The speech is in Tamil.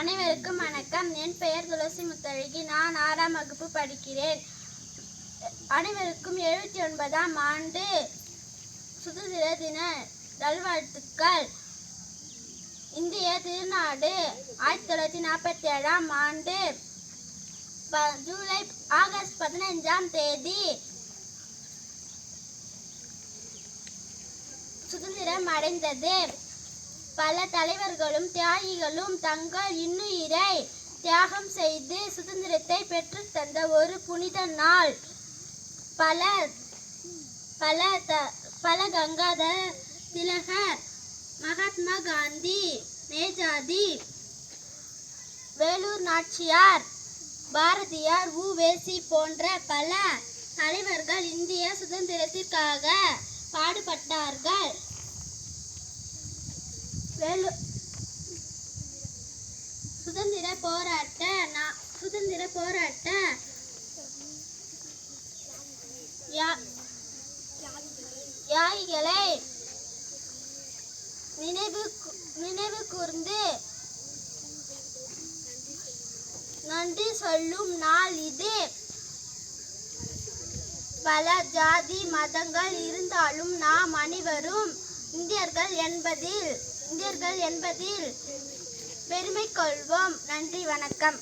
அனைவருக்கும் வணக்கம். என் பெயர் துளசி முத்தழகி. நான் 6ஆம் வகுப்பு படிக்கிறேன். அனைவருக்கும் 79ஆம் ஆண்டு சுதந்திர தின நல்வாழ்த்துக்கள். இந்திய திருநாடு 1947ஆம் ஆண்டு ஆகஸ்ட் 15ஆம் தேதி சுதந்திரம் அடைந்தது. பல தலைவர்களும் தியாகிகளும் தங்கள் இன்னுயிரை தியாகம் செய்து சுதந்திரத்தை பெற்று தந்த ஒரு புனித நாள். பல கங்காதர திலகர், மகாத்மா காந்தி, நேதாஜி, வேலூர் நாச்சியார், பாரதியார், உ.வே.சி. போன்ற பல தலைவர்கள் இந்திய சுதந்திரத்திற்காக பாடுபட்டார்கள். சுதந்திர போராட்ட தியாகிகளை நினைவு கூர்ந்து நன்றி சொல்லும் நாள் இது. பல ஜாதி மதங்கள் இருந்தாலும் நாம் அனைவரும் இந்தியர்கள் என்பதில் பெருமை கொள்வோம். நன்றி, வணக்கம்.